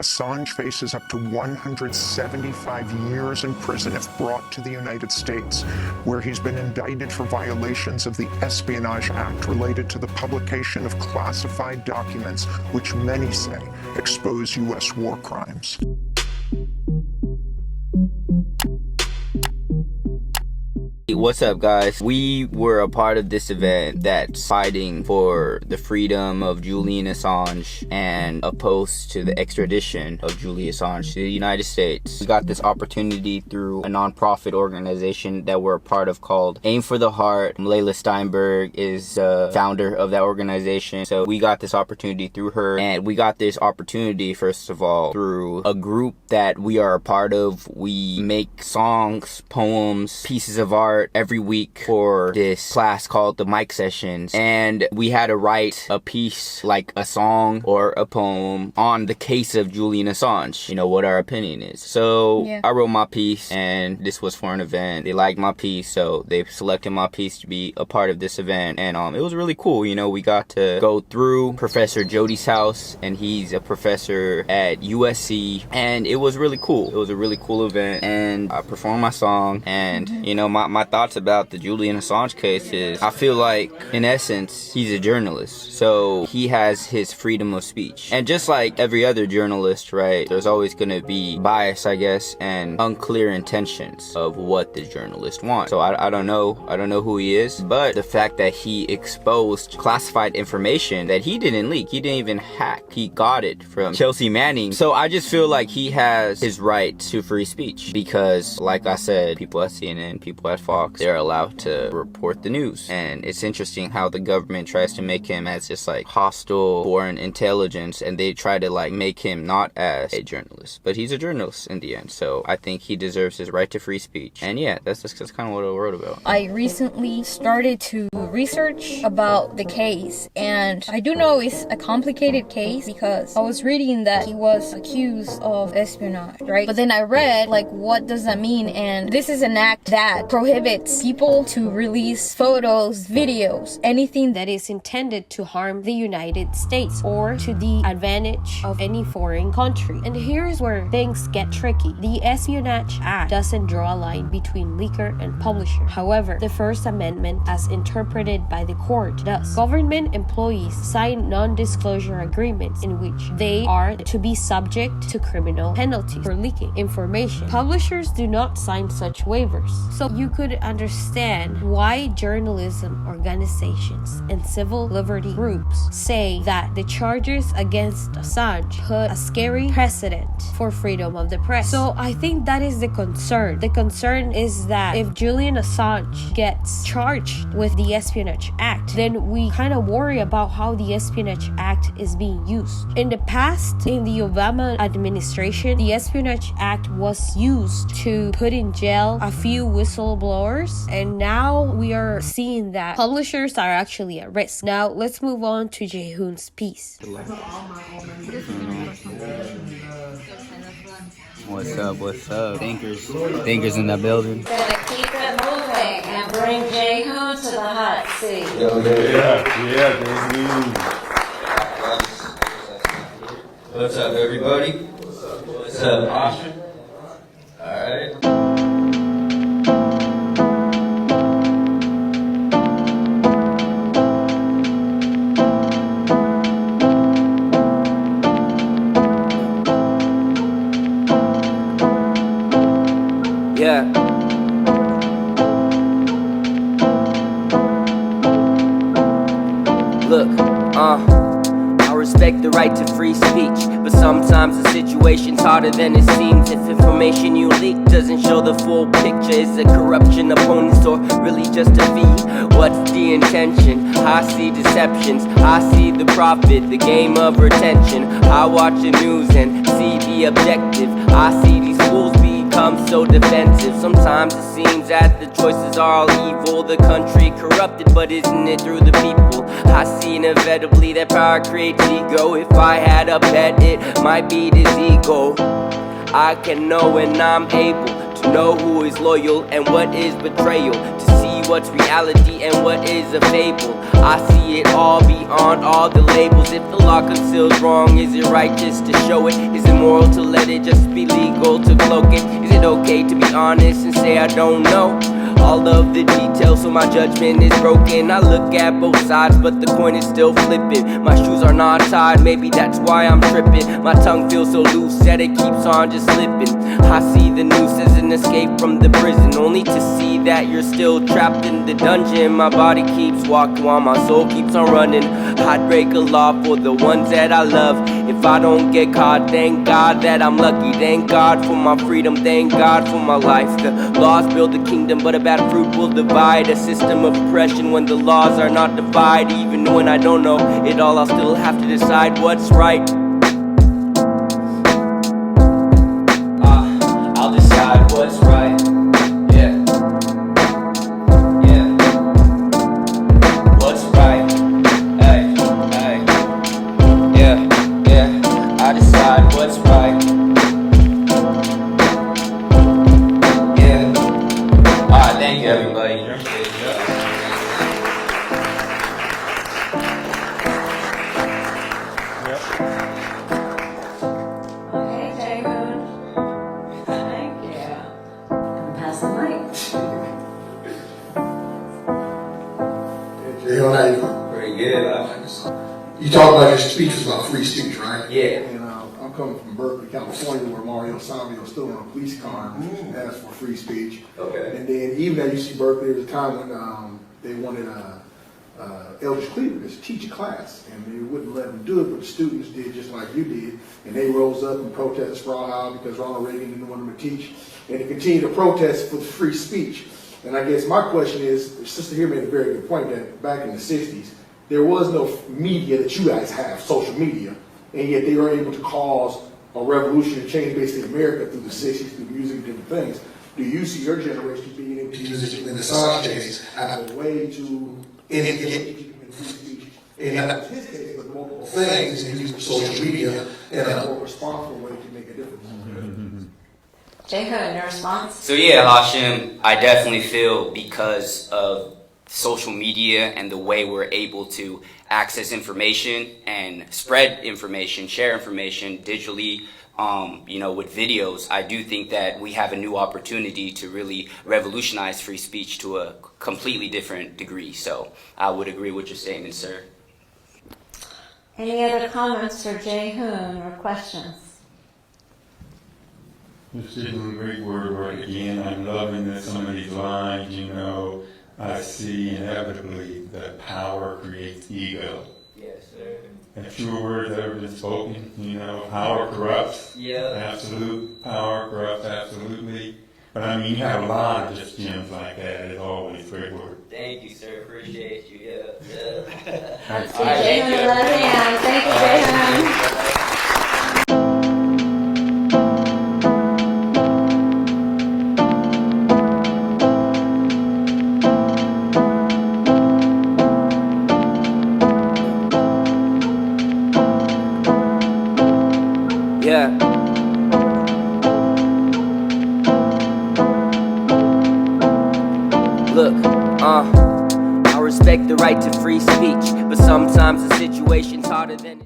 Assange faces up to 175 years in prison if brought to the United States, where he's been indicted for violations of the Espionage Act related to the publication of classified documents, which many say expose U.S. war crimes. What's up, guys? We were a part of this event that's fighting for the freedom of Julian Assange and opposed to the extradition of Julian Assange to the United States. We got this opportunity through a non-profit organization that we're a part of called Aim for the Heart. Layla Steinberg is the founder of that organization. So we got this opportunity through her, and we got this opportunity, first of all, through a group that we are a part of. We make songs, poems, pieces of art every week for this class called the mic sessions, and we had to write a piece, like a song or a poem, on the case of Julian Assange, you know, what our opinion is. So I wrote my piece, and this was for an event. They liked my piece, so they selected my piece to be a part of this event, and it was really cool. You know, we got to go through Professor Jody's house, and he's a professor at USC, and it was really cool. It was a really cool event, and I performed my song, and you know, my thoughts about the Julian Assange case is, I feel like, in essence, he's a journalist, so he has his freedom of speech. And just like every other journalist, right, there's always going to be bias, I guess, and unclear intentions of what the journalist wants. So I don't know who he is, but the fact that he exposed classified information that he didn't leak, he didn't even hack, he got it from Chelsea Manning. So I just feel like he has his right to free speech, because like I said, people at CNN, people at Fox, they're allowed to report the news. And it's interesting how the government tries to make him as just like hostile foreign intelligence, and they try to like make him not as a journalist, but he's a journalist in the end. So I think he deserves his right to free speech. And yeah, that's kind of what I wrote about. I recently started to research about the case, and I do know it's a complicated case because I was reading that he was accused of espionage, right? But then I read, like, what does that mean? And this is an act that prohibits people to release photos, videos, anything that is intended to harm the United States or to the advantage of any foreign country. And here's where things get tricky. The Espionage Act doesn't draw a line between leaker and publisher. However, the First Amendment, as interpreted by the court, does. Government employees sign non-disclosure agreements in which they are to be subject to criminal penalties for leaking information. Publishers do not sign such waivers. So you could understand why journalism organizations and civil liberty groups say that the charges against Assange put a scary precedent for freedom of the press. So I think that is the concern. The concern is that if Julian Assange gets charged with the Espionage Act, then we kind of worry about how the Espionage Act is being used. In the past, in the Obama administration, the Espionage Act was used to put in jail a few whistleblowers, and now we are seeing that publishers are actually at risk. Now let's move on to Jaehoon's piece. What's up? Thinkers in the building. Gonna keep it moving and bring Jaehoon to the hot seat. What's up, everybody? What's up, Austin? Alright. Yeah. Look, I respect the right to free speech, but sometimes the situation's harder than it seems. If information you leak doesn't show the full picture, is it corruption, opponents, or really just a fee? What's the intention? I see deceptions, I see the profit, the game of retention. I watch the news and see the objective. I see these fools become so defensive. Sometimes it seems that the choices are all evil, the country corrupted, but isn't it through the people? I see inevitably that power creates ego. If I had a pet, it might be this ego. I can know when I'm able to know who is loyal and what is betrayal. To see what's reality and what is a fable. I see it all beyond all the labels. If the law conceals wrong, is it righteous to show it? Is it moral to let it just be legal to cloak it? Is it okay to be honest and say I don't know all of the details, so my judgment is broken? I look at both sides, but the coin is still flipping. My shoes are not tied, maybe that's why I'm tripping. My tongue feels so loose that it keeps on just slipping. I see the noose as an escape from the prison, only to see that you're still trapped in the dungeon. My body keeps walking while my soul keeps on running. I'd break a law for the ones that I love. If I don't get caught, thank God that I'm lucky. Thank God for my freedom, thank God for my life. The laws build the kingdom, but a bad fruit will divide. A system of oppression when the laws are not divided. Even when I don't know it all, I'll still have to decide what's right. I'll decide what's right. Yeah. Yeah. What's right? Hey, hey. Yeah, yeah. I decide what's right. Yeah. Alright, thank you, everybody. Okay, Jay-Hoon. Thank you. Pass the mic. Jay, how you doing? Pretty good. You talked about your speech was about free speech, right? Yeah. And I'm coming from Berkeley, California, where Mario Savio was still in a police car and asked for free speech. Okay. And then even at UC Berkeley, there was a time when they wanted Eldridge Cleaver to teach a class, and they wouldn't let them do it, but the students did just like you did, and they rose up and protested Straw House because Ronald Reagan didn't want them to teach, and they continued to protest for free speech. And I guess my question is, Sister here made a very good point that back in the 60s, there was no media that you guys have, social media, and yet they were able to cause a revolution and change basically America through the 60s, through music and different things. Do you see your generation being able to use it in the Assange case as a way to engage in free speech? And not his case, but multiple things, and use social media in a more responsible way to make a difference. Jay-Hoon, your response? So yeah, Hashim, I definitely feel because of social media and the way we're able to access information and spread information, share information digitally, with videos, I do think that we have a new opportunity to really revolutionize free speech to a completely different degree. So I would agree with your statement, sir. Any other comments for Jay-Hoon or questions? This is a great word right again. I'm loving that some of these lines, I see inevitably that power creates ego. Yes, sir. And fewer words ever been spoken, power corrupts. Yeah. Absolute power corrupts, absolutely. But I mean, you have a lot of just gems like that. It's always great word. Thank you, sir. Appreciate you. Yeah. See Jay-Hoon in the left hand. Thank you, Jay-Hoon. Yeah. Look, I respect the right to free speech, but sometimes the situation's harder than